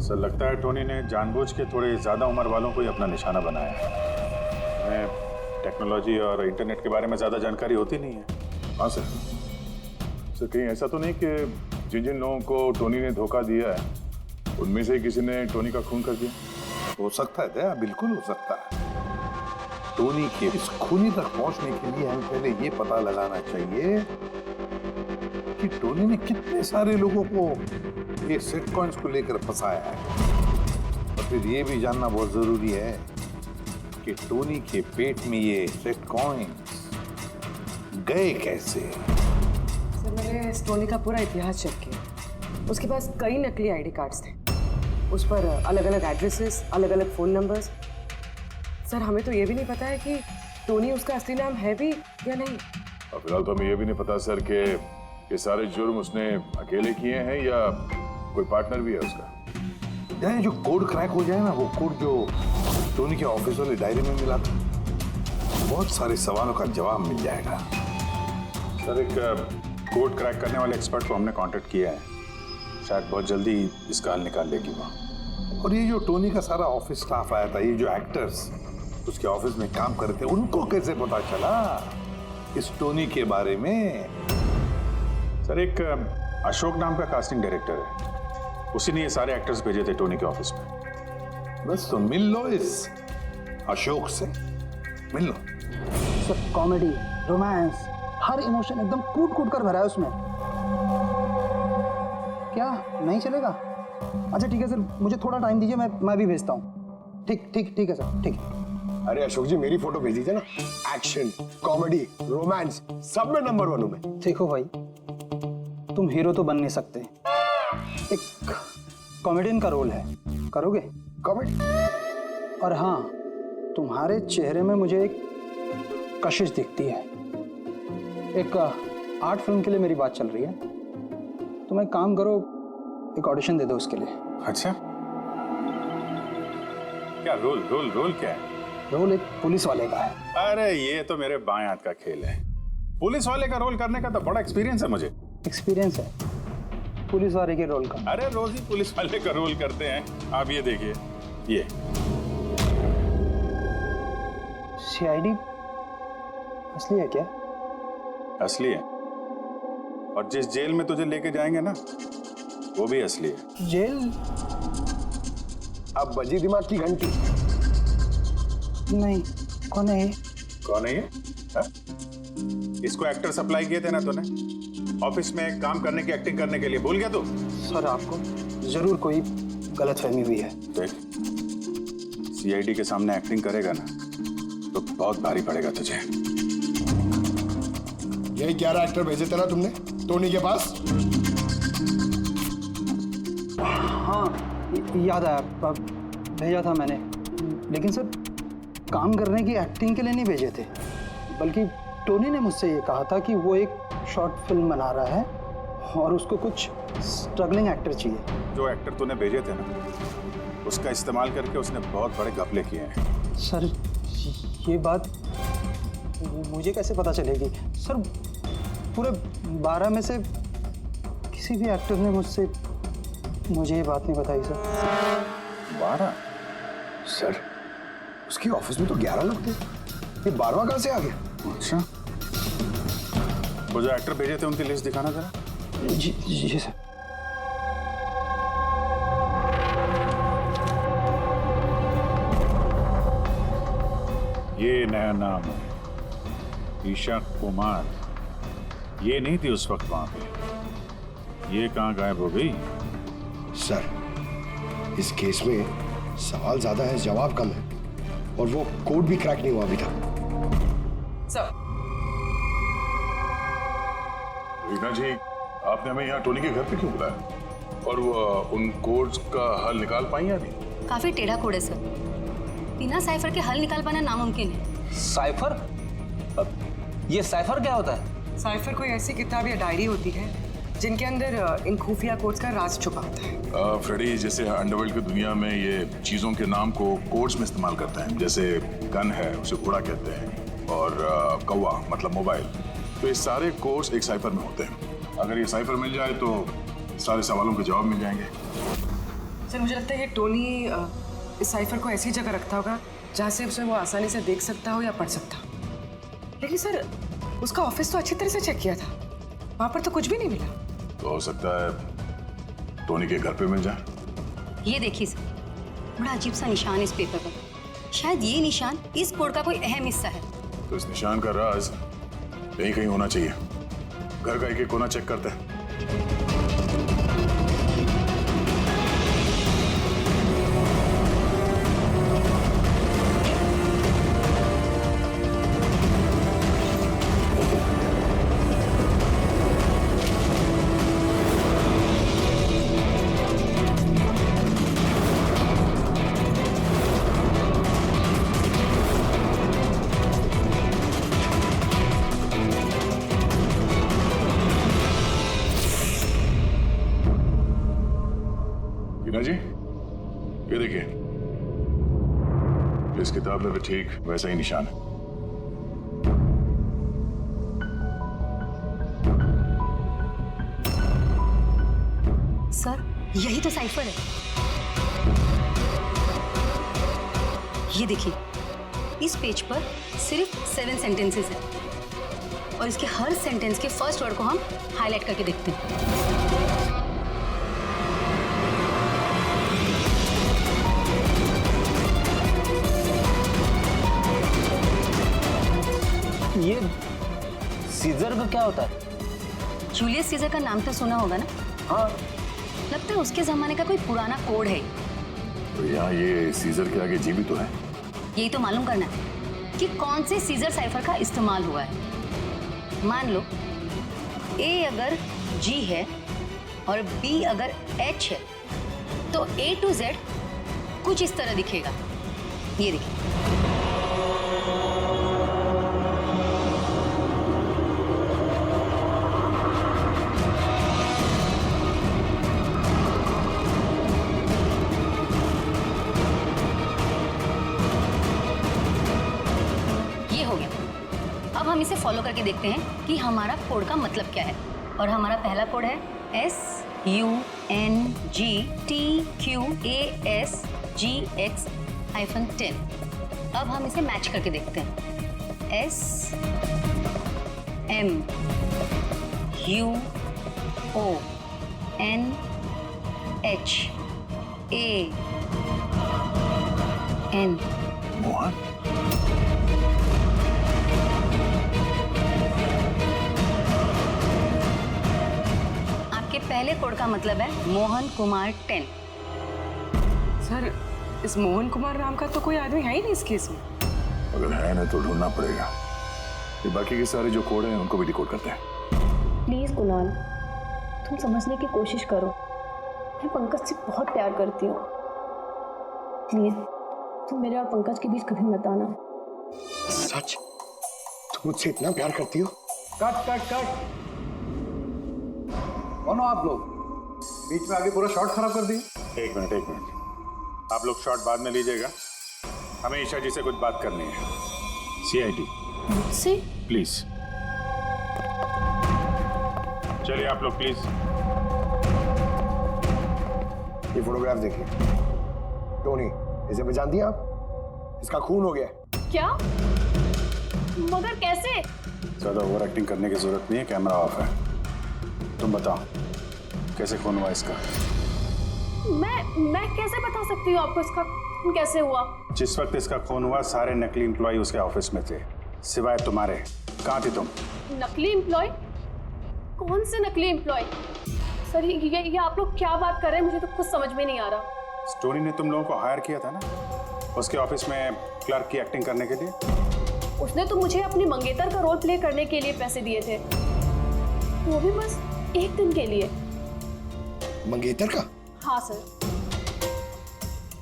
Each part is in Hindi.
सर लगता है टोनी ने जानबूझ के थोड़े ज़्यादा उम्र वालों को ही अपना निशाना बनाया है। हमें टेक्नोलॉजी और इंटरनेट के बारे में ज़्यादा जानकारी होती नहीं है। हाँ सर। सर कहीं ऐसा तो नहीं कि जिन जिन लोगों को टोनी ने धोखा दिया है उनमें से किसी ने टोनी का खून कर दिया? हो सकता है दया, बिल्कुल हो सकता है। टोनी के इस खूनी तक पहुंचने के लिए हमें पहले ये पता लगाना चाहिए कि टोनी ने कितने सारे लोगों को ये सेट कॉइन्स को लेकर फंसाया है। और फिर ये भी जानना बहुत जरूरी है कि टोनी के पेट में ये सेट कॉइन्स गए कैसे। सर मैंने इस टोनी का पूरा इतिहास चेक किया। उसके पास कई नकली आईडी कार्ड्स थे, उस पर अलग अलग एड्रेसेस, अलग अलग फोन नंबर्स। सर हमें तो ये भी नहीं पता है कि टोनी उसका असली नाम है भी या नहीं। फिलहाल तो हमें यह भी नहीं पता सर कि ये सारे जुर्म उसने अकेले किए हैं या कोई पार्टनर भी है उसका। यानी जो कोड क्रैक हो जाए ना, वो कोड जो टोनी के ऑफिस वाले डायरी में मिला था, बहुत सारे सवालों का जवाब मिल जाएगा। सर एक कोड क्रैक करने वाले एक्सपर्ट को हमने कांटेक्ट किया है, शायद बहुत जल्दी इसका हल निकाल लेगी वो। और ये जो टोनी का सारा ऑफिस स्टाफ आया था, ये जो एक्टर्स उसके ऑफिस में काम करते, उनको कैसे पता चला इस टोनी के बारे में? सर एक अशोक नाम का कास्टिंग डायरेक्टर है, उसी ने ये सारे एक्टर्स भेजे थे टोनी के ऑफिस में। बस तो मिल लो इस अशोक से, मिल लो। सब कॉमेडी, रोमांस, हर इमोशन एकदम कूट कूट कर भरा है उसमें। क्या नहीं चलेगा? अच्छा ठीक है सर, मुझे थोड़ा टाइम दीजिए, मैं भी भेजता हूँ। ठीक है सर, ठीक है। अरे अशोक जी मेरी फोटो भेज दीजिए ना। एक्शन, कॉमेडी, रोमांस सब में नंबर 1 हूं मैं। देखो भाई, तुम हीरो तो बन नहीं सकते, एक कॉमेडियन का रोल है, करोगे? कॉमेडी? और हाँ, तुम्हारे चेहरे में मुझे एक कशिश दिखती है। एक आर्ट फिल्म के लिए मेरी बात चल रही है, तुम एक काम करो, एक ऑडिशन दे दो उसके लिए। अच्छा क्या रोल क्या है? रोल एक पुलिस वाले का है। अरे ये तो मेरे बाएं हाथ का खेल है। पुलिस वाले का रोल करने का तो बड़ा एक्सपीरियंस है मुझे। एक्सपीरियंस है पुलिस वाले के रोल का? अरे रोज ही पुलिस वाले का रोल करते हैं। आप ये देखिए, ये सीआईडी असली है क्या? असली है, और जिस जेल में तुझे लेके जाएंगे ना, वो भी असली है। जेल? अब बजी दिमाग की घंटी। नहीं, कौन है ये? कौन है ये? हा? इसको एक्टर सप्लाई किए थे ना तूने ऑफिस में काम करने की, एक्टिंग करने के लिए, भूल गया तू? सर आपको जरूर कोई गलतफहमी हुई है। देख, सीआईडी के सामने एक्टिंग करेगा ना तो बहुत भारी पड़ेगा तुझे। यही 11 एक्टर भेजे थे ना तुमने टोनी के पास? हाँ याद आया, भेजा था मैंने, लेकिन सर काम करने की, एक्टिंग के लिए नहीं भेजे थे, बल्कि टोनी ने मुझसे ये कहा था कि वो एक शॉर्ट फिल्म बना रहा है और उसको कुछ स्ट्रगलिंग एक्टर चाहिए। जो एक्टर तूने भेजे थे ना, उसका इस्तेमाल करके उसने बहुत बड़े घपले किए हैं। सर ये बात मुझे कैसे पता चलेगी? सर पूरे 12 में से किसी भी एक्टर ने मुझे ये बात नहीं बताई सर। 12? सर उसकी ऑफिस में तो 11 लोग थे, ये 12वां कहां से आ गया? अच्छा, वो जो एक्टर भेजे थे उनकी लिस्ट दिखाना जरा। जी सर। ये नया नाम है, ईशा कुमार। ये नहीं थी उस वक्त वहां पे, ये कहाँ गायब हो गई? सर इस केस में सवाल ज्यादा है, जवाब कम है, और वो कोड भी क्रैक नहीं हुआ अभी तक। सर रीना जी, आपने हमें यहाँ टोनी के घर पे क्यों बुलाया? और वो उन कोड्स का हल निकाल पाई या नहीं? काफी टेढ़ा कोड है सर, बिना साइफर के हल निकाल पाना नामुमकिन है। साइफर? ये साइफर क्या होता है? साइफर कोई ऐसी किताब या डायरी होती है जिनके अंदर इन खुफिया कोड्स का राज छुपा होता है। फ्रेडी, जैसे अंडरवर्ल्ड की दुनिया में ये चीजों के नाम को कोड्स में इस्तेमाल करते हैं, जैसे गन है उसे घोड़ा कहते हैं, और कौवा मतलब मोबाइल। तो ये सारे कोड्स एक साइफर में होते हैं। अगर ये साइफर मिल जाए तो सारे सवालों के जवाब मिल जाएंगे। सर मुझे लगता है ये टोनी इस साइफर को ऐसी जगह रखता होगा जहाँ से उसे वो आसानी से देख सकता हो या पढ़ सकता हो। लेकिन सर उसका ऑफिस तो अच्छी तरह से चेक किया था, वहाँ पर तो कुछ भी नहीं मिला। तो हो सकता है टोनी के घर पे मिल जाए। ये देखिए सर, बड़ा अजीब सा निशान इस पेपर पर। शायद ये निशान इस कोड का कोई अहम हिस्सा है। तो इस निशान का राज यहीं कहीं होना चाहिए। घर का एक एक कोना चेक करते हैं। टीना जी, ये देखिए, इस किताब में भी ठीक वैसा ही निशान है। सर यही तो साइफर है। ये देखिए, इस पेज पर सिर्फ 7 सेंटेंसेस हैं और इसके हर सेंटेंस के फर्स्ट वर्ड को हम हाईलाइट करके देखते हैं। ये सीजर का क्या होता है? जूलियस सीजर का नाम तो सुना होगा ना? हाँ। लगता है उसके जमाने का कोई पुराना कोड है। तो यहाँ ये सीजर के आगे जी भी तो है। यही तो मालूम करना है कि कौन से सीजर साइफर का इस्तेमाल हुआ है। मान लो ए अगर जी है और बी अगर एच है तो A to Z कुछ इस तरह दिखेगा। ये देखिए, ये हो गया। अब हम इसे फॉलो करके देखते हैं कि हमारा कोड का मतलब क्या है। और हमारा पहला कोड है SUNGTQASGX-10। अब हम इसे मैच करके देखते हैं। SMUONHAN। मोहन, आपके पहले कोड का मतलब है मोहन कुमार 10। सर इस मोहन कुमार नाम का तो कोई आदमी है ही नहीं इस केस में। अगर है ना तो ढूंढना पड़ेगा। ये बाकी के सारे जो कोड हैं उनको भी डिकोड करते हैं। प्लीज कुणाल, तुम समझने की कोशिश करो। मैं पंकज से बहुत प्यार करती हूँ। प्लीज तुम मेरे और पंकज के बीच कभी मत आना। सच? तुम मुझसे इतना प्यार करती हो? Cut cut cut. कौन हो आप लोग? बीच में आगे पूरा शॉट खराब कर दिए। एक मिनट, आप लोग शॉट बाद में लीजिएगा, हमें ईशा जी से कुछ बात करनी है। CID मुझसे? प्लीज चलिए आप लोग प्लीज। ये फोटोग्राफ देखिए। टोनी, इसे पहचानती हैं आप? इसका खून हो गया। क्या? मगर कैसे? ज्यादा ओवर एक्टिंग करने की जरूरत नहीं है, कैमरा ऑफ है। तुम बताओ कैसे खून हुआ इसका? मैं कैसे बता सकती हूँ आपको इसका खून कैसे हुआ? जिस वक्त इसका खून हुआ सारे नकली एम्प्लॉय उसके ऑफिस में थे, सिवाय तुम्हारे। कहाँ थी तुम? नकली एम्प्लॉय? कौन से नकली एम्प्लॉय? सर ये आप लोग क्या बात कर रहे हैं? मुझे तो कुछ समझ में नहीं आ रहा। स्टोरी ने तुम लोगों को हायर किया था ना उसके ऑफिस में क्लर्क की एक्टिंग करने के लिए। उसने तो मुझे अपनी मंगेतर का रोल प्ले करने के लिए पैसे दिए थे, वो भी बस 1 दिन के लिए। मंगेतर का? हाँ सर,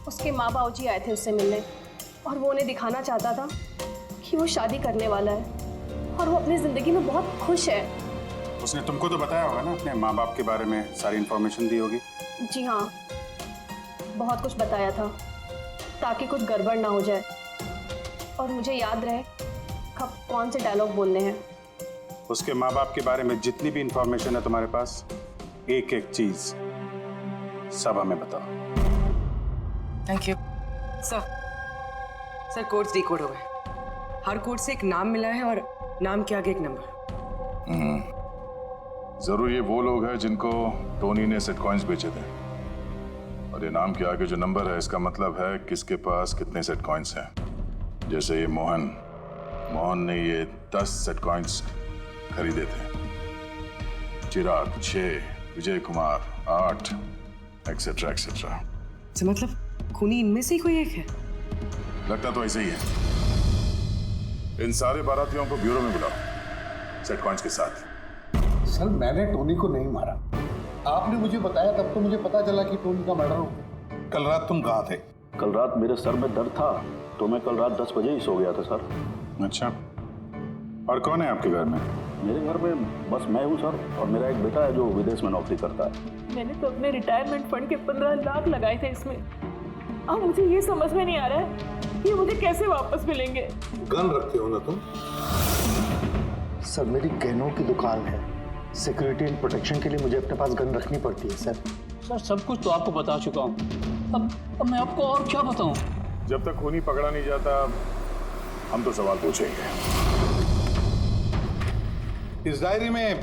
उसके माँ बाबू जी आए थे उससे मिलने और वो उन्हें दिखाना चाहता था कि वो शादी करने वाला है और वो अपनी जिंदगी में बहुत खुश है। उसने तुमको तो बताया होगा ना अपने माँ बाप के बारे में, सारी इन्फॉर्मेशन दी होगी। जी हाँ, बहुत कुछ बताया था ताकि कुछ गड़बड़ ना हो जाए और मुझे याद रहे कब कौन से डायलॉग बोलने हैं। उसके माँ बाप के बारे में जितनी भी इंफॉर्मेशन है तुम्हारे पास, एक एक चीज सब हमें बताओ। Thank you sir codes decode हो गए। हर कोड से एक नाम मिला है और नाम के आगे एक नंबर। जरूर ये वो लोग हैं जिनको टोनी ने सेट कॉइन्स बेचे थे, और ये नाम के आगे जो नंबर है इसका मतलब है किसके पास कितने सेट कॉइन्स हैं। जैसे ये मोहन ने ये 10 सेट कॉइन्स खरीदे थे, चिराग 6, विजय कुमार 8, एक्सेट्रा एक्सेट्रा। तो मतलब खूनी इनमें से ही कोई एक है? लगता तो ऐसे ही है। इन सारे बारातियों को ब्यूरो में बुलाओ सेट कॉइन्स के साथ। सर मैंने टोनी को नहीं मारा, आपने मुझे बताया तब तो मुझे पता चला कि टोनी का मर्डर हो गया। कल रात तुम कहाँ थे? कल रात मेरे सर में दर्द था तो मैं कल रात 10 बजे ही सो गया था सर। अच्छा, और कौन है आपके घर में? मेरे घर में बस मैं हूँ सर, और मेरा एक बेटा है जो विदेश में नौकरी करता है। मैंने तो अपने रिटायरमेंट फंड के 15 लाख लगाए थे इसमें। अब मुझे ये समझ में नहीं आ रहा है कि मुझे कैसे वापस मिलेंगे। गन रखते हो ना तुम? सर मेरी गहनों की दुकान है, सिक्योरिटी एंड प्रोटेक्शन के लिए मुझे अपने पास गन रखनी पड़ती है सर। सर सब कुछ तो आपको बता चुका हूँ, अब मैं आपको और क्या बताऊँ। जब तक खूनी पकड़ा नहीं जाता हम तो सवाल पूछेंगे। इस डायरी में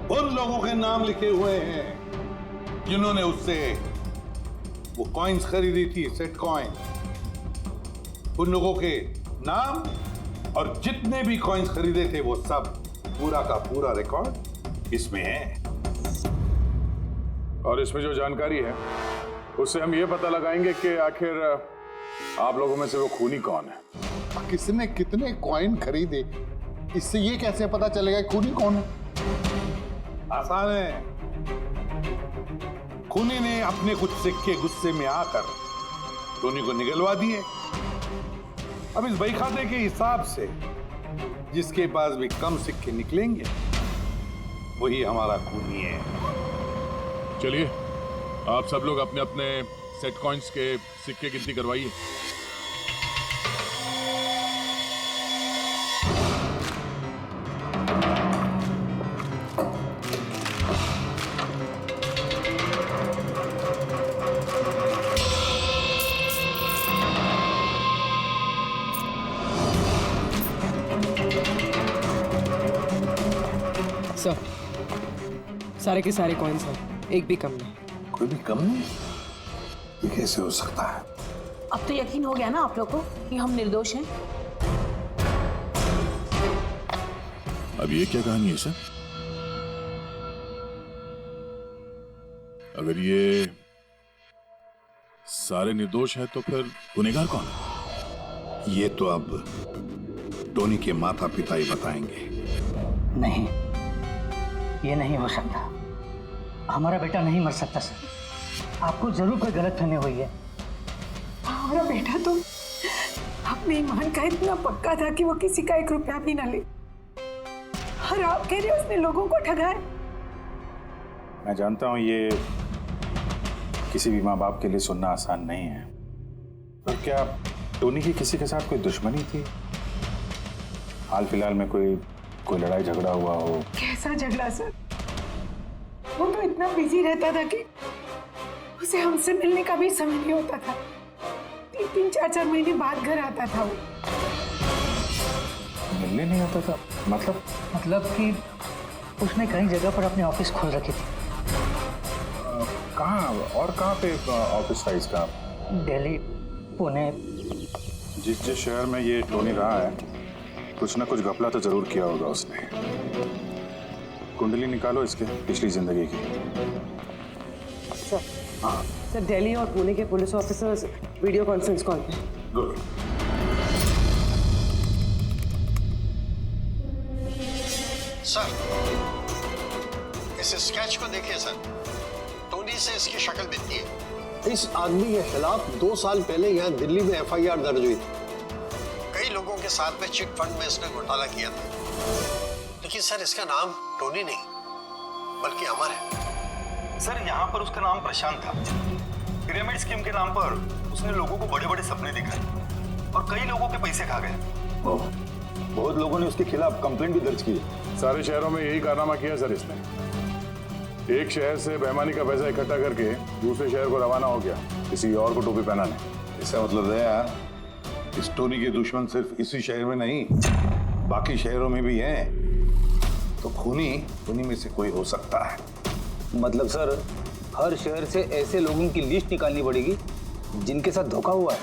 उन लोगों के नाम लिखे हुए हैं जिन्होंने उससे वो कॉइन्स खरीदी थी, सेट कॉइन। उन लोगों के नाम और जितने भी कॉइन्स खरीदे थे वो सब, पूरा का पूरा रिकॉर्ड इसमें है। और इसमें जो जानकारी है उससे हम ये पता लगाएंगे कि आखिर आप लोगों में से वो खूनी कौन है। किसने कितने कॉइन खरीदे, इससे ये कैसे पता चलेगा खूनी कौन है? आसान है। खूनी ने अपने कुछ सिक्के गुस्से में आकर टोनी को निगलवा दिए। अब इस बही खाते के हिसाब से जिसके पास भी कम सिक्के निकलेंगे वही हमारा खूनी है। चलिए आप सब लोग अपने अपने सेट कॉइन्स के सिक्के गिनती करवाइए। सर सारे के सारे कॉइन्स हैं, एक भी कम नहीं। कोई भी कम नहीं? ये कैसे हो सकता है? अब तो यकीन हो गया ना आप लोग को कि हम निर्दोष हैं। अब ये क्या कहानी है सर? अगर ये सारे निर्दोष हैं तो फिर गुनहगार कौन है? ये तो अब टोनी के माता पिता ही बताएंगे। नहीं, ये नहीं हो सकता। हमारा बेटा नहीं मर सकता सर। आपको जरूर कोई गलतफहमी हुई है। हमारा बेटा तो अपने ईमान का इतना पक्का था कि वो किसी का 1 रुपया भी ना ले, और आप कह रहे हो उसने लोगों को ठगा है। मैं जानता हूं ये किसी भी माँ बाप के लिए सुनना आसान नहीं है, पर क्या टोनी की किसी के साथ कोई दुश्मनी थी? हाल फिलहाल में कोई लड़ाई झगड़ा हुआ हो? कैसा झगड़ा सर? वो तो इतना बिजी रहता था कि उसे हमसे मिलने का भी समय नहीं होता था। 3-3, 4-4 महीने बाद घर आता था वो। मिलने नहीं आता था? मतलब कि उसने कई जगह पर अपने ऑफिस खोल रखी थी। कहाँ और कहाँ पे ऑफिस था इसका? दिल्ली, पुणे। जिस शहर में ये टोनी रहा है कुछ ना कुछ घपला तो जरूर किया होगा उसने। कुंडली निकालो इसके पिछली जिंदगी की। सर सर दिल्ली और पुणे के police officers video conference call पे। गुड। सर इस स्केच को देखिए सर, टोनी से इसकी शक्ल मिलती है। इस आदमी के खिलाफ 2 साल पहले यहाँ दिल्ली में FIR दर्ज हुई थी। कई लोगों के साथ में चिट फंड में इसने घोटाला किया था, लेकिन सर इसका नाम टोनी नहीं बल्कि अमर है। सर यहाँ पर उसका नाम प्रशांत था। पिरामिड स्कीम के नाम पर उसने लोगों को बड़े बड़े सपने दिखाए और कई लोगों के पैसे खा गए। बहुत लोगों ने उसके खिलाफ कंप्लेंट भी दर्ज की है। सारे शहरों में यही कारनामा किया सर इसने। एक शहर से बेईमानी का पैसा इकट्ठा करके दूसरे शहर को रवाना हो गया किसी और को टोपी पहनाने। इसका मतलब है इस टोनी के दुश्मन सिर्फ इसी शहर में नहीं, बाकी शहरों में भी हैं। तो खूनी में से कोई हो सकता है। मतलब सर, हर शहर से ऐसे लोगों की लिस्ट निकालनी पड़ेगी जिनके साथ धोखा हुआ है।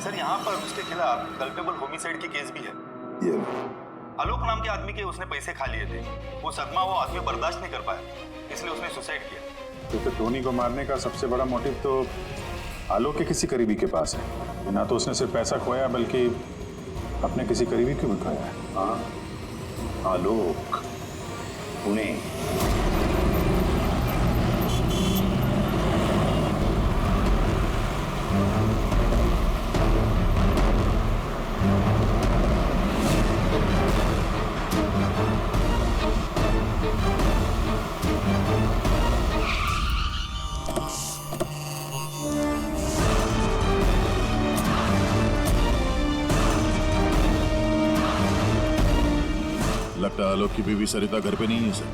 सर यहाँ पर उसके खिलाफ कल्पेबल होमिसाइड की केस भी है। आलोक नाम के आदमी के उसने पैसे खा लिए थे। वो सदमा वो आदमी बर्दाश्त नहीं कर पाया, इसलिए उसने सुसाइड किया। तो फिर टोनी को मारने का सबसे बड़ा मोटिव तो आलोक के किसी करीबी के पास है। ना तो उसने सिर्फ पैसा खोया बल्कि अपने किसी करीबी को भी खोया है। हाँ, आलोक, पुणे। लगता है आलोक की बीवी सरिता घर पे नहीं है सर।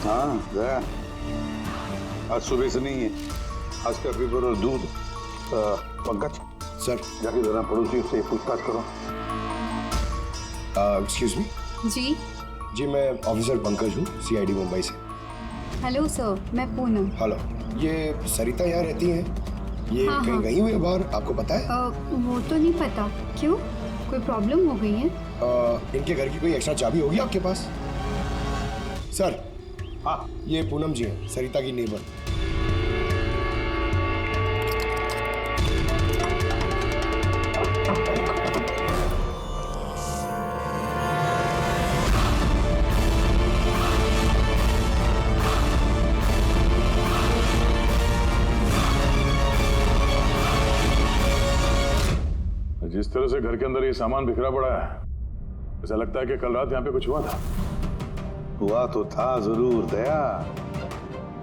हाँ गया, आज सुबह से नहीं है। आज का पेपर और दूध। पंकज सर, जाके जरा पड़ोसियों से पूछताछ करो। Excuse me. जी, मैं ऑफिसर पंकज हूँ, सीआईडी मुंबई से। हेलो सर, मैं पूनम। हेलो, ये सरिता यहाँ रहती हैं? ये हाँ, कहीं हाँ। गई हुई है बाहर, आपको पता है? वो तो नहीं पता। क्यों, कोई प्रॉब्लम हो गई है? इनके घर की कोई एक्स्ट्रा चाबी होगी आपके पास? सर, हाँ, ये पूनम जी हैं, सरिता की नेबर। जिस तरह से घर के अंदर ये सामान बिखरा पड़ा है, ऐसा लगता है कि कल रात यहाँ पे कुछ हुआ था। हुआ तो था जरूर दया,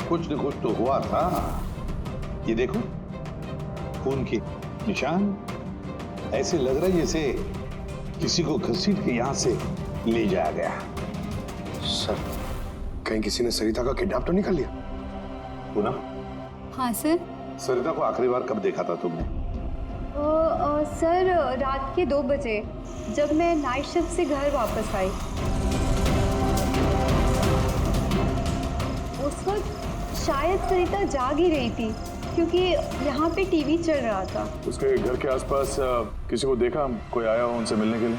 कुछ न कुछ तो हुआ था। ये देखो, खून के निशान। ऐसे लग रहा है जैसे किसी को घसीट के यहाँ से ले जाया गया। सर, कहीं किसी ने सरिता का किडनैप तो नहीं कर लिया? पूनम, हाँ सर। सरिता को आखिरी बार कब देखा था तुमने? सर, रात के 2 बजे, जब मैं नाइट शिफ्ट से घर वापस आई। उस वक्त शायद सरिता जाग ही रही थी, क्योंकि यहाँ पे टीवी चल रहा था। उसके घर के आसपास किसी को देखा, कोई आया हो उनसे मिलने के लिए?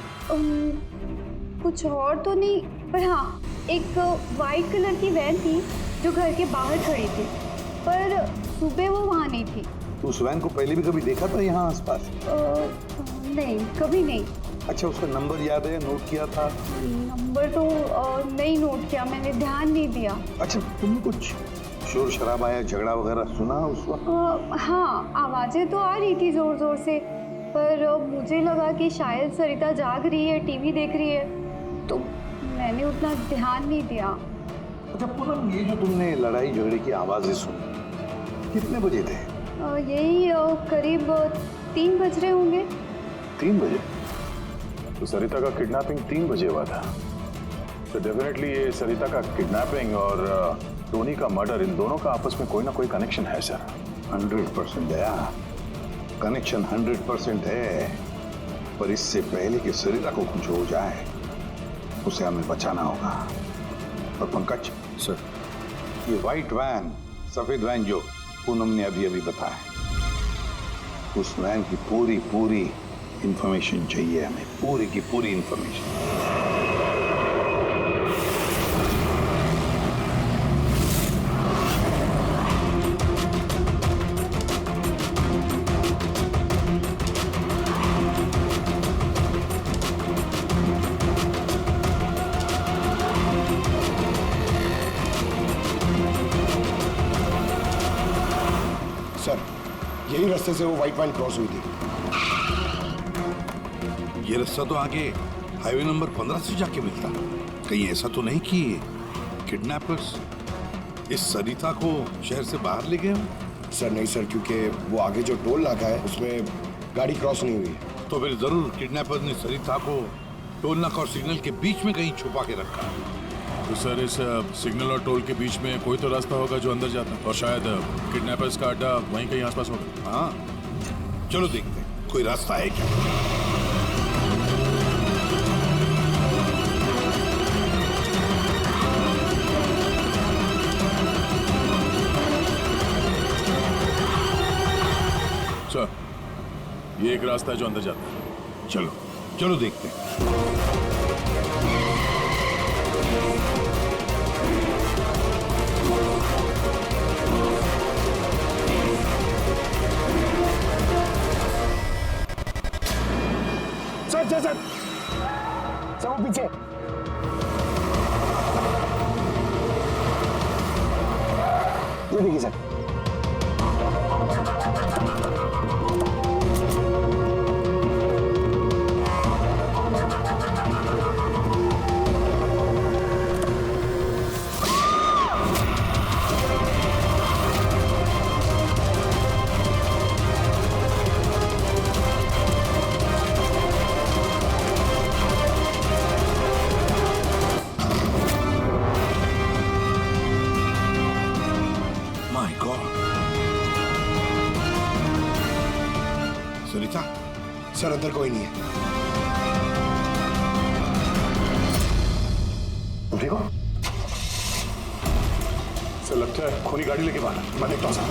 कुछ और तो नहीं, पर हाँ, एक वाइट कलर की वैन थी जो घर के बाहर खड़ी थी, पर सुबह वो वहाँ नहीं थी। तो उस वैन को पहले भी कभी देखा था यहाँ आसपास? नहीं, कभी नहीं। अच्छा, उसका नंबर याद है, नोट किया था? नंबर तो नहीं नोट किया, मैंने ध्यान नहीं दिया। अच्छा, तुमने कुछ शोर शराबा या झगड़ा वगैरह सुना उस वक्त? हाँ, आवाजें तो आ रही थी जोर जोर से, पर मुझे लगा कि शायद सरिता जाग रही है, टीवी देख रही है, तो मैंने उतना ध्यान नहीं दिया। अच्छा पूनम, ये जो तुमने लड़ाई झगड़े की आवाजें सुनी, कितने बजे थे? यही करीब 3 बज रहे होंगे। 3 बजे? तो सरिता का किडनैपिंग 3 बजे हुआ था। तो डेफिनेटली ये सरिता का किडनैपिंग और टोनी का मर्डर, इन दोनों का आपस में कोई ना कोई कनेक्शन है सर। 100% दया, कनेक्शन 100% है, पर इससे पहले कि सरिता को कुछ हो जाए, उसे हमें बचाना होगा। और पंकज सर, ये व्हाइट वैन, सफेद वैन जो पूनम ने अभी बताया, उस वैन की पूरी इंफॉर्मेशन चाहिए हमें, पूरी की पूरी इंफॉर्मेशन। सर, यही रास्ते से वो व्हाइट वैन क्रॉस हुई थी। ये रास्ता तो आगे हाईवे नंबर 15 से जाके मिलता। कहीं ऐसा तो नहीं कि किडनैपर्स इस सरिता को शहर से बाहर ले गए? सर नहीं सर, क्योंकि वो आगे जो टोल नाका है उसमें गाड़ी क्रॉस नहीं हुई। तो फिर जरूर किडनैपर्स ने सरिता को टोल नाका और सिग्नल के बीच में कहीं छुपा के रखा। तो सर इस सिग्नल और टोल के बीच में कोई तो रास्ता होगा जो अंदर जाता है, और शायद किडनैपर्स का अड्डा वहीं कहीं आसपास होगा। हाँ, चलो देखते हैं कोई रास्ता है क्या। सर, ये एक रास्ता है जो अंदर जाता है। चलो चलो देखते हैं। सर वो पीछे। ये देखिए सर। सुनीता, सर अंदर कोई नहीं है। तुम ठीक हो? सर लगता है खूनी गाड़ी लेके बाहर। मैं देखता हूँ सर।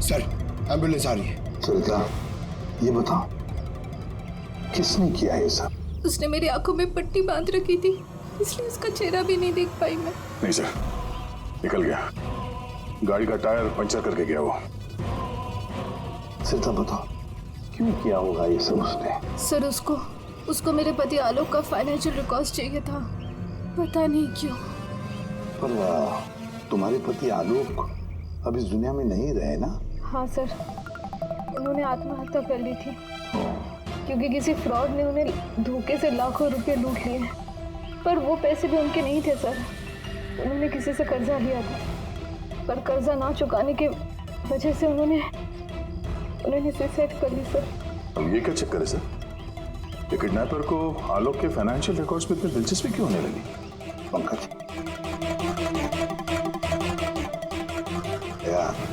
सर एम्बुलेंस आ रही है। सरिता, ये बताओ किसने किया ये सब? उसने मेरी आंखों में पट्टी बांध रखी थी, इसलिए उसका चेहरा भी नहीं देख पाई मैं। नहीं सर, निकल गया। गाड़ी का टायर पंचर करके गया वो। सरिता बताओ क्यों किया होगा ये सब उसने? सर उसको मेरे पति आलोक का फाइनेंशियल रिकॉर्ड चाहिए था, पता नहीं क्यों। पर तुम्हारे पति आलोक अब इस दुनिया में नहीं रहे ना? हाँ सर, उन्होंने आत्महत्या कर ली थी क्योंकि किसी फ्रॉड ने उन्हें धोखे से लाखों रुपए लूट लिए। पर वो पैसे भी उनके नहीं थे सर, उन्होंने किसी से कर्जा लिया था, पर कर्जा ना चुकाने की वजह से उन्होंने सुसाइड कर ली सर। अब ये क्या चक्कर है सर? ये किडनैपर को आलोक के फाइनेंशियल रिकॉर्ड्स में इतनी दिलचस्पी क्यों होने लगी? पंकज, यार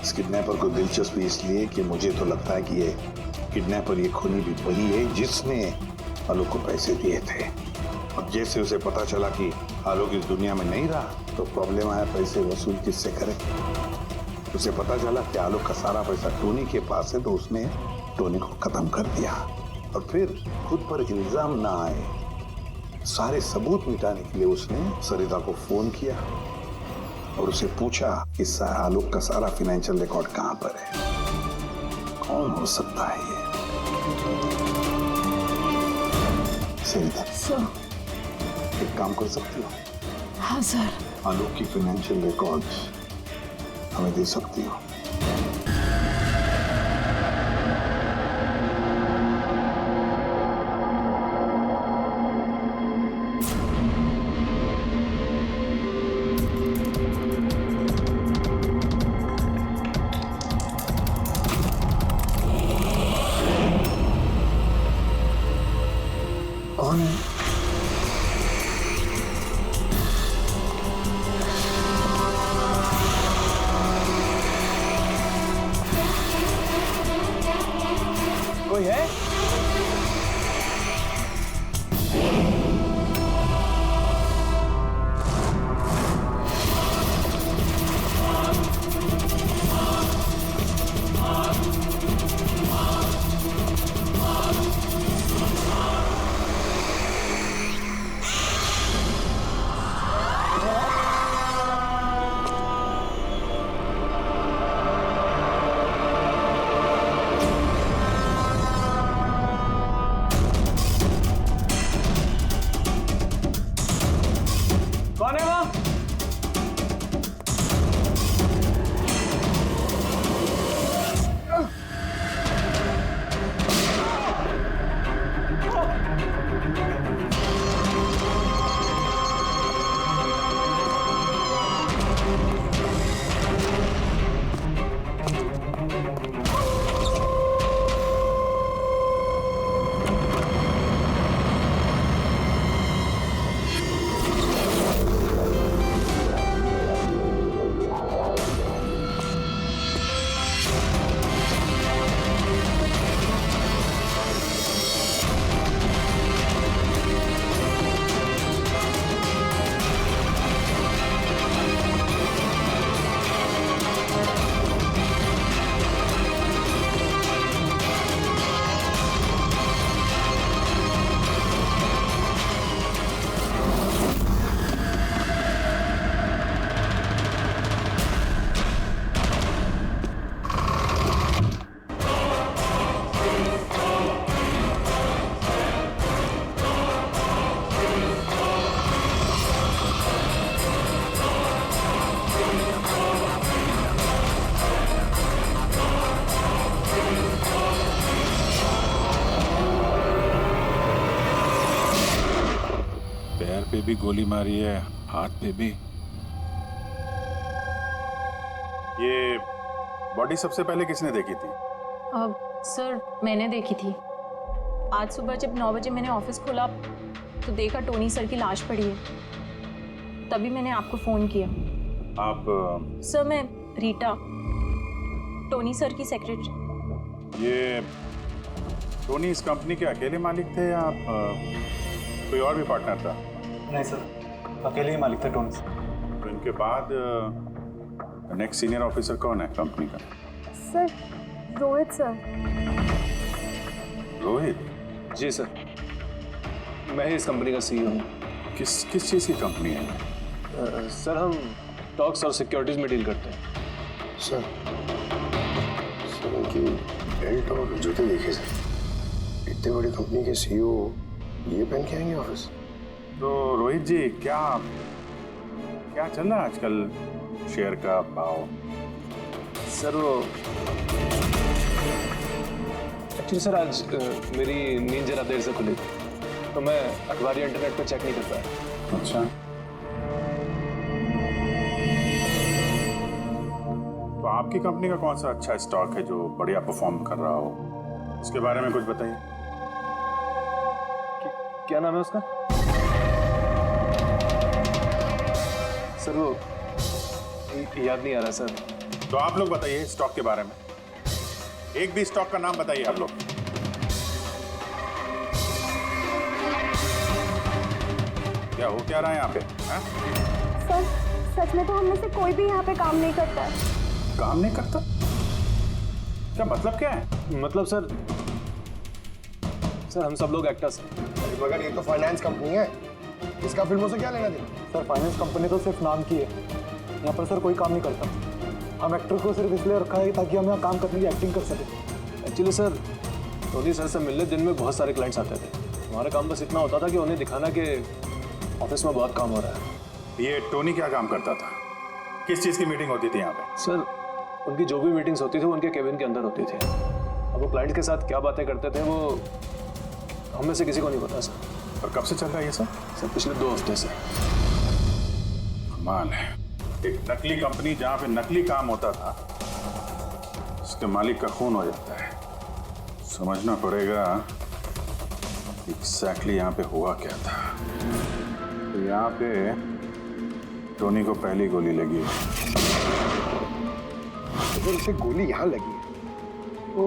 इस किडनैपर को दिलचस्पी इसलिए कि मुझे तो लगता है कि ये किडनैपर, ये खूनी भी वही है जिसने आलोक को पैसे दिए थे। अब जैसे उसे पता चला कि आलोक इस दुनिया में नहीं रहा तो प्रॉब्लम आया, पैसे वसूल किससे करे। उसे पता चला कि आलोक का सारा पैसा टोनी के पास है तो उसने टोनी को खत्म कर दिया और फिर खुद पर इल्जाम ना आए सारे सबूत मिटाने के लिए उसने सरिता को फोन किया और उसे पूछा कि आलोक का सारा फाइनेंशियल रिकॉर्ड कहां पर है। कौन हो सकता है ये? सरिता सर, एक काम कर सकती हो? हाँ सर। आलोक की फाइनेंशियल रिकॉर्ड्स हमें दे सकती हो? कौन है? कोई है? भी गोली मारी है, हाथ पे भी। ये बॉडी सबसे पहले किसने देखी थी? सर मैंने देखी थी। आज सुबह जब 9 बजे मैंने ऑफिस खोला तो देखा टोनी सर की लाश पड़ी है, तभी मैंने आपको फोन किया। आप? सर मैं रीटा, टोनी सर की सेक्रेटरी। ये टोनी इस कंपनी के अकेले मालिक थे या आप कोई और भी पार्टनर था? नहीं सर, अकेले ही मालिक थे टोनी सर। तो इनके बाद नेक्स्ट सीनियर ऑफिसर कौन है कंपनी का? Sir Rohit sir. रोहित? जी सर, मैं ही इस कंपनी का सीईओ हूँ। किस चीज़ की कंपनी है? सर हम स्टॉक्स और सिक्योरिटीज में डील करते हैं। सर उनकी बेल्ट और जूते देखिए सर, इतनी बड़ी कंपनी के सीईओ ये पहन के आएंगे ऑफिस? तो रोहित जी क्या चल रहा है आजकल शेयर का भाव? सर वो एक्चुअली सर आज मेरी नींद जरा देर से खुली थी, तो मैं अखबार या इंटरनेट पर चेक नहीं कर पाया। अच्छा, तो आपकी कंपनी का कौन सा अच्छा स्टॉक है जो बढ़िया परफॉर्म कर रहा हो, उसके बारे में कुछ बताइए। क्या नाम है उसका? सर वो याद नहीं आ रहा सर। तो आप लोग बताइए स्टॉक के बारे में, एक भी स्टॉक का नाम बताइए आप लोग। क्या हो क्या रहा है यहाँ पे? सर सच में तो हम में से कोई भी यहाँ पे काम नहीं करता है। काम नहीं करता? क्या मतलब क्या है? मतलब सर हम सब लोग एक्टर्स हैं। मगर ये तो फाइनेंस कंपनी है, इसका फिल्मों से क्या लेना देना? सर फाइनेंस कंपनी तो सिर्फ नाम की है, यहाँ पर सर कोई काम नहीं करता। हम एक्टर को सिर्फ इसलिए रखा है ताकि हम यहाँ काम करने की एक्टिंग कर सकें। एक्चुअली सर टोनी सर से मिलने दिन में बहुत सारे क्लाइंट्स आते थे। हमारा काम बस इतना होता था कि उन्हें दिखाना कि ऑफिस में बहुत काम हो रहा है। ये टोनी क्या काम करता था? किस चीज़ की मीटिंग होती थी यहाँ पे? सर उनकी जो भी मीटिंग्स होती थी वो उनके केबिन के अंदर होती थी। अब वो क्लाइंट्स के साथ क्या बातें करते थे वो हम में से किसी को नहीं पता सर। और कब से चल रहा है ये सब? सर पिछले 2 हफ्ते से। कमाल है, एक नकली कंपनी जहाँ पे नकली काम होता था उसके मालिक का खून हो जाता है। समझना पड़ेगा एग्जैक्टली यहाँ पे हुआ क्या था। तो यहाँ पे टोनी को पहली गोली लगी है। अगर उसे गोली यहाँ लगी है तो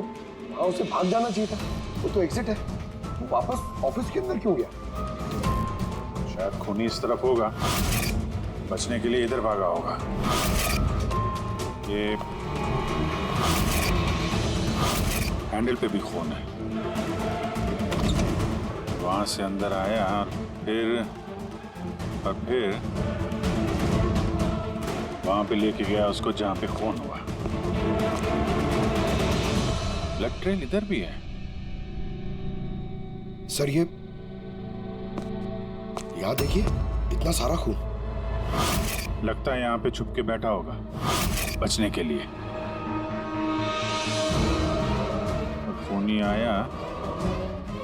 वहाँ उसे भाग जाना चाहिए था, वो तो एग्जिट है। वो वापस ऑफिस के अंदर क्यों गया? शायद खूनी इस तरफ होगा, बचने के लिए इधर भागा होगा। ये हैंडल पे भी खून है। वहां से अंदर आया और फिर वहां पे लेके गया उसको जहां पे खून हुआ। ब्लड ट्रेल इधर भी है। सर ये यहाँ देखिए, इतना सारा खून। लगता है यहाँ पे छुप के बैठा होगा बचने के लिए। खूनी आया,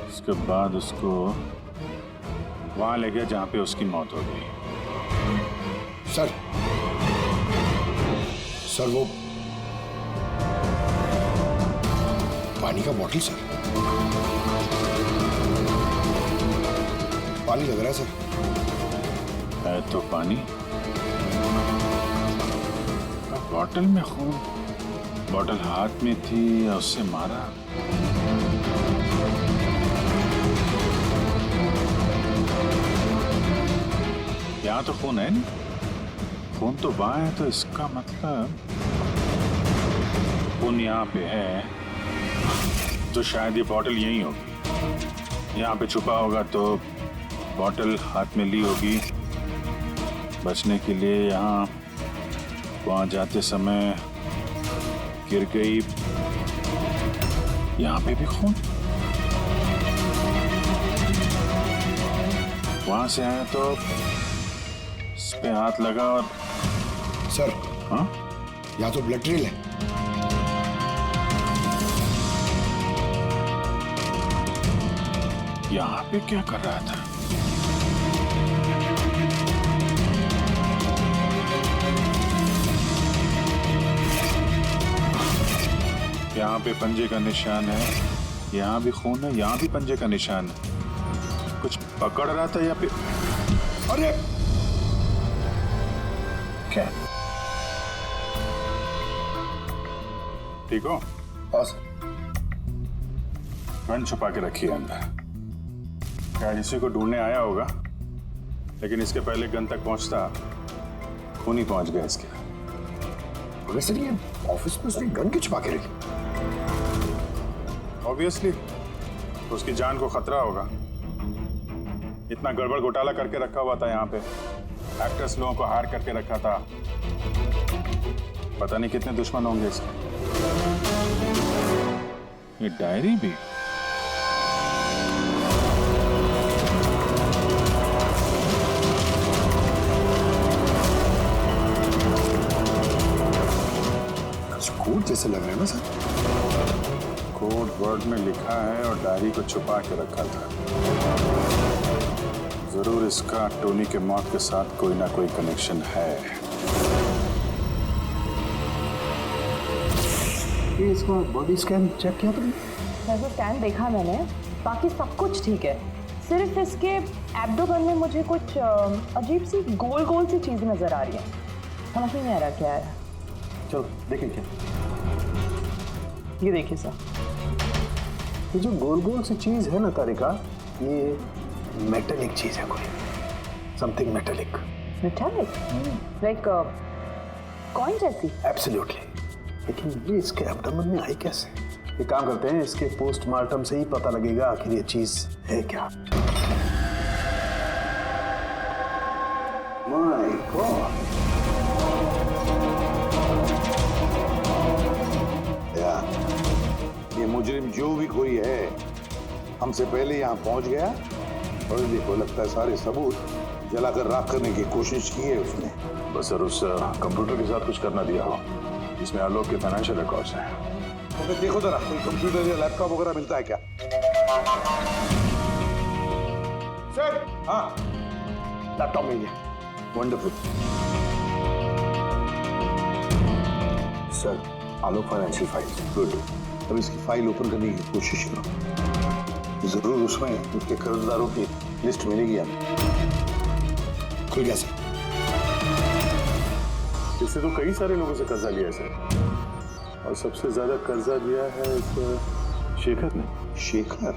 उसके बाद उसको वहां ले गया जहां पे उसकी मौत हो गई। सर वो पानी का बॉटल सर, पानी लग रहा है सर। है तो पानी, बॉटल में खून। बॉटल हाथ में थी या उससे मारा? यहाँ तो खून है नहीं, खून तो वहां है, तो इसका मतलब खून यहाँ पे है तो शायद ये बॉटल यहीं होगी। यहाँ पे छुपा होगा तो बॉटल हाथ में ली होगी बचने के लिए। यहाँ वहां जाते समय गिर गई। यहाँ पे भी खून। वहां से आया तो इस पे हाथ लगा और सर हाँ, यहाँ तो ब्लड ट्रेल है। यहाँ पे क्या कर रहा था? यहाँ पे पंजे का निशान है, यहाँ भी खून है, यहाँ भी पंजे का निशान है। कुछ पकड़ रहा था या फिर? अरे क्या? ठीक हो? हाँ सर। गन छुपा के रखी है अंदर। क्या इसी को ढूंढने आया होगा, लेकिन इसके पहले गन तक पहुंचता खून ही पहुंच गया इसके। वैसे ये ऑफिस में उसने गन की छुपा के रखी? ऑब्वियसली उसकी जान को खतरा होगा। इतना गड़बड़ घोटाला करके रखा हुआ था यहाँ पे, एक्टर्स लोगों को हार करके रखा था। पता नहीं कितने दुश्मन होंगे इसके। ये डायरी भी। कोड जैसे लग रहा है ना सर? कोड वर्ड में लिखा है और डायरी को छुपा के रखा था। जरूर इसका टोनी के मौत के साथ कोई ना कोई कनेक्शन है। ये इसका बॉडी स्कैन चेक किया तुमने? वैसे स्कैन देखा मैंने, बाकी सब कुछ ठीक है। सिर्फ इसके एब्डोमेन में मुझे कुछ अजीब सी गोल गोल सी चीज़ नज़र आ रही है, समझ में नहीं आ रहा क्या है। चलो देखिए क्या। ये देखिए सर, ये जो गोल गोल सी चीज है ना तारिका, ये मेटेलिक चीज है कोई, something metallic. Metallic like coin जैसी? एब्सोल्युटली। लेकिन ये इसके एब्डोमेन में आई कैसे? ये काम करते हैं, इसके पोस्टमार्टम से ही पता लगेगा आखिर ये चीज है क्या। My God. ये मुजरिम जो भी कोई है हमसे पहले यहाँ पहुंच गया और देखो लगता है सारे सबूत जलाकर राख करने की कोशिश की है उसने। बस सर उस कंप्यूटर के साथ कुछ करना दिया हो जिसमें आलोक के फाइनेंशियल रिकॉर्ड्स हैं। तो फिर देखो जरा कोई कंप्यूटर या लैपटॉप वगैरह मिलता है क्या? सर हाँ लैपटॉप मिल गया। वंडरफुल। सर आलोक फाइनेंशियल फाइल। गुड। अब इसकी फाइल ओपन करने की कोशिश करो, जरूर उसमें उसके कर्जदारों की लिस्ट मिलेगी हमें। खुल गया सर। इससे तो कई सारे लोगों से कर्जा लिया है सर, और सबसे ज्यादा कर्जा दिया है इस शेखर ने। शेखर?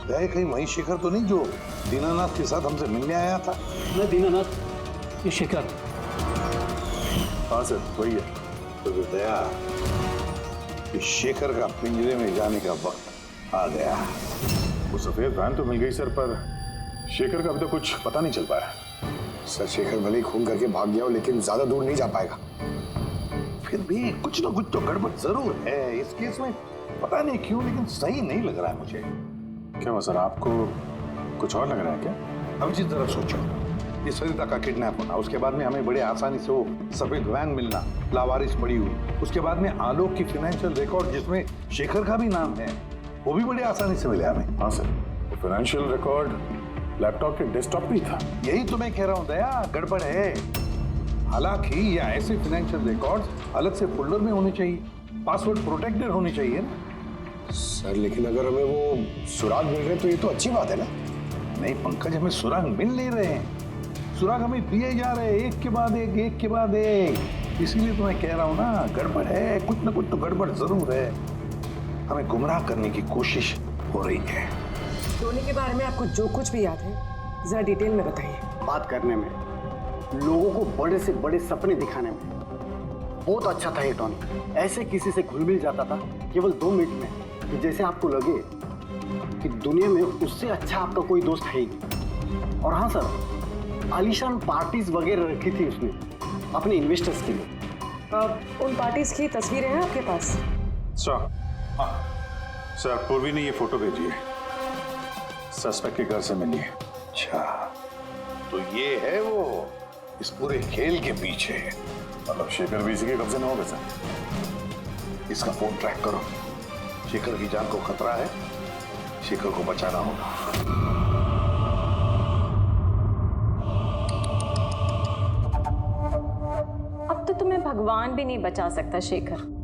कहीं वही शेखर तो नहीं जो दीनानाथ के साथ हमसे मिलने आया था? मैं दीनानाथ, ये शेखर। हाँ सर वही है। तो दया कि शेखर का पिंजरे में जाने का वक्त आ गया। वो सफेद वैन तो मिल गई सर, पर शेखर का अभी तो कुछ पता नहीं चल पाया। सर शेखर भले ही खून करके भाग गया हो, लेकिन ज्यादा दूर नहीं जा पाएगा। फिर भी कुछ ना कुछ तो गड़बड़ जरूर है इस केस में, पता नहीं क्यों लेकिन सही नहीं लग रहा है मुझे। क्या हुआ सर, आपको कुछ और लग रहा है क्या? अब जिस तरह सोचो, ये सरिता का किडनैप होना, उसके बाद में हमें बड़े आसानी से वो सफेद वैन मिलना लावारिस पड़ी हुई, उसके बाद में आलोक की फाइनेंशियल रिकॉर्ड जिसमें शेखर का भी नाम है, वो भी बड़े आसानी से मिले हमें। हाँ सर, वो फाइनेंशियल रिकॉर्ड लैपटॉप के डेस्कटॉप भी था। यही तो मैं कह रहा हूँ दया, गड़बड़ है। हालांकि ये ऐसे फाइनेंशियल रिकॉर्ड्स अलग से फोल्डर में होने चाहिए, पासवर्ड प्रोटेक्टेड होने चाहिए ना। सर लेकिन अगर हमें वो सुराग मिल रहे तो ये तो अच्छी बात है ना। नहीं पंकज, हमें सुराग मिल नहीं रहे हैं, सुराग हमें दिए जा रहे हैं एक के बाद एक, एक के बाद एक। इसीलिए तो मैं कह रहा हूँ ना, गड़बड़ है, कुछ ना कुछ तो गड़बड़ जरूर है। हमें गुमराह करने की कोशिश हो रही है। टोनी के बारे में आपको जो कुछ भी याद है जरा डिटेल में बताइए। बात करने में, लोगों को बड़े से बड़े सपने दिखाने में बहुत अच्छा था ये टोनी। ऐसे किसी से घुल मिल जाता था केवल 2 मिनट में कि जैसे आपको लगे कि दुनिया में उससे अच्छा आपका कोई दोस्त है ही नहीं। और हाँ सर, आलीशान पार्टीज वगैरह रखी थी उसने अपने इन्वेस्टर्स के लिए। उन पार्टीज की तस्वीरें हैं आपके पास? सर हाँ सर, पूर्वी ने ये फोटो भेजी है, सस्पेक्ट के घर से मिली है। अच्छा, तो ये है वो इस पूरे खेल के पीछे। मतलब शेखर भी इसी के कब्जे में होगा सर। इसका फोन ट्रैक करो, शेखर की जान को खतरा है, शेखर को बचाना होगा। अब तो तुम्हें भगवान भी नहीं बचा सकता शेखर।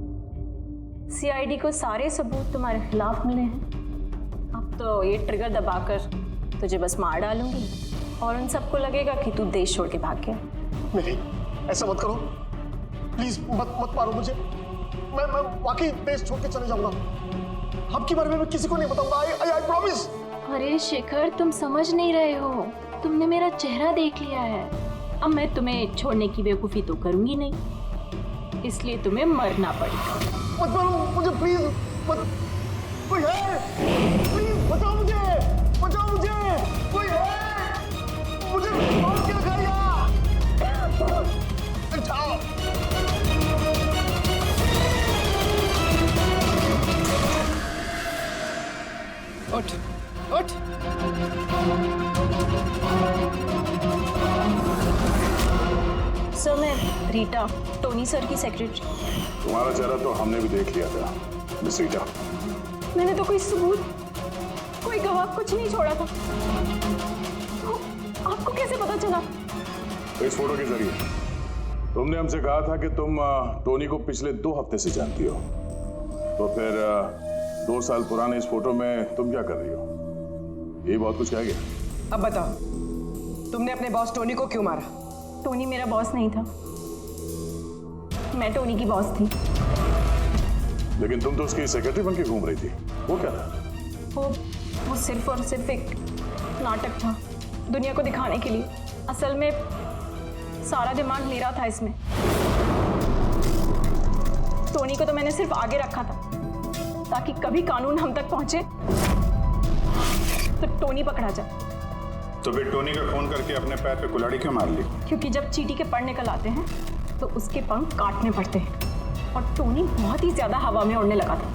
सीआईडी को सारे सबूत तुम्हारे खिलाफ मिले हैं। अब तो ये ट्रिगर दबाकर तुझे बस मार डालूंगी और उन सबको लगेगा कि तू देश छोड़ के भाग गया। नहीं, ऐसा मत करो प्लीज, मत मारो मुझे। मैं वाकई देश छोड़ के चले जाऊंगा। आपके बारे में मैं किसी को नहीं बताऊंगा। I promise. अरे शेखर, तुम समझ नहीं रहे हो, तुमने मेरा चेहरा देख लिया है। अब मैं तुम्हें छोड़ने की बेवकूफ़ी तो करूंगी नहीं, इसलिए तुम्हें मरना पड़ेगा। मत मारो मुझे प्लीज, मत। कोई है? प्लीज बचाओ मुझे, बचाओ मुझे, कोई है? मुझे मार के रखाइए। जाओ। उठ, उठ। सर, मैं रीटा, टोनी सर की सेक्रेटरी। तुम्हारा चेहरा तो हमने भी देख लिया था मिस रीटा। मैंने तो कोई सबूत, कोई गवाह कुछ नहीं छोड़ा था। तो आपको कैसे पता चला? इस फोटो के जरिए। तुमने हमसे कहा था कि तुम टोनी को पिछले 2 हफ्ते से जानती हो, तो फिर 2 साल पुराने इस फोटो में तुम क्या कर रही हो? ये बहुत कुछ कह गया। अब बताओ, तुमने अपने बॉस टोनी को क्यों मारा? टोनी मेरा बॉस नहीं था, मैं टोनी की बॉस थी। लेकिन तुम तो उसकी सेक्रेटरी बन के घूम रही थी, वो क्या था? वो सिर्फ और सिर्फ एक नाटक था, दुनिया को दिखाने के लिए। असल में सारा दिमाग मेरा था इसमें। टोनी को तो मैंने सिर्फ आगे रखा था ताकि कभी कानून हम तक पहुंचे तो टोनी पकड़ा जाए। तो फिर टोनी का फोन करके अपने पैर पे कुल्हाड़ी क्यों मार ली? क्योंकि जब चींटी के पर निकल आते हैं तो उसके पंख काटने पड़ते हैं, और टोनी बहुत ही ज्यादा हवा में उड़ने लगा था,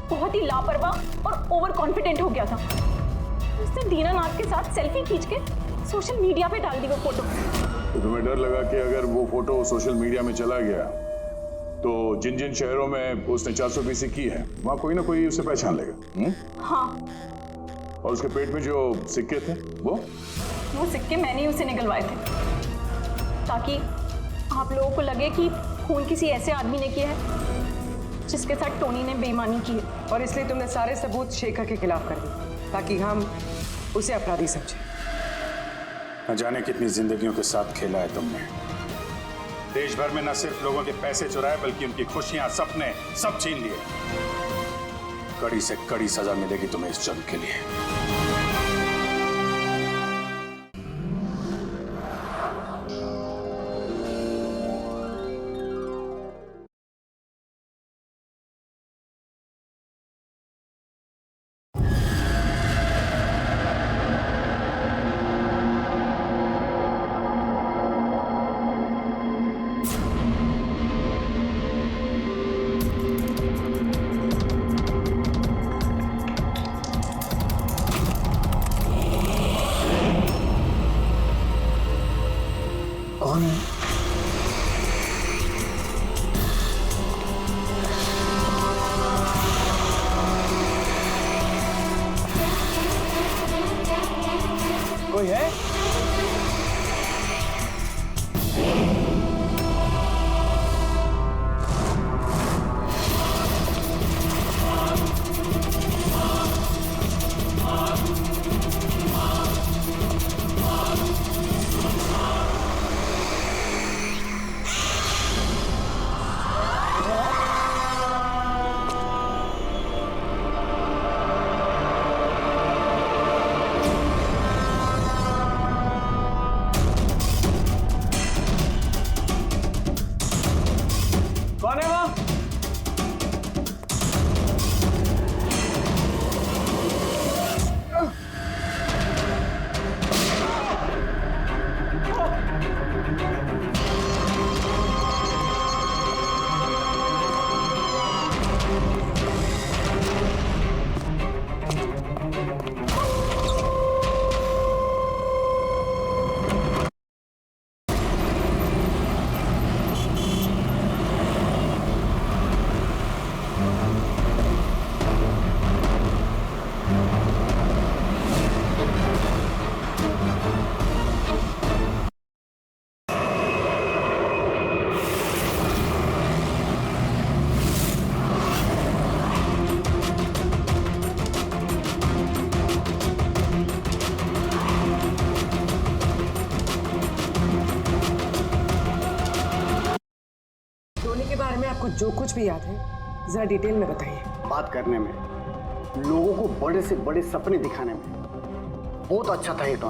बहुत ही लापरवाह और ओवर कॉन्फिडेंट हो गया था। उसने दीनानाथ के साथ सेल्फी खींच के सोशल मीडिया पे डाल दी वो फोटो। तो तुम्हें डर लगा कि अगर वो फोटो सोशल मीडिया में चला गया तो जिन जिन शहरों में उसने 420 की है वहां कोई ना कोई उसे पहचान लेगा। हाँ। और उसके पेट में जो सिक्के थे वो सिक्के मैंने ही उसे निकलवाए थे ताकि आप लोगों को लगे कि खून किसी ऐसे आदमी ने किया है जिसके साथ टोनी ने बेईमानी की है। और इसलिए तुमने सारे सबूत शेखर के खिलाफ कर दिए ताकि हम उसे अपराधी समझें। न जाने कितनी जिंदगियों के साथ खेला है तुमने। देश भर में न सिर्फ लोगों के पैसे चुराए बल्कि उनकी खुशियां, सपने सब छीन लिए। कड़ी से कड़ी सजा मिलेगी तुम्हें इस जुर्म के लिए। कोई है? टोनी के बारे में आपको जो कुछ भी याद है जरा डिटेल में बताइए। बात करने में, लोगों को बड़े से बड़े सपने दिखाने में बहुत अच्छा था ये टॉनी।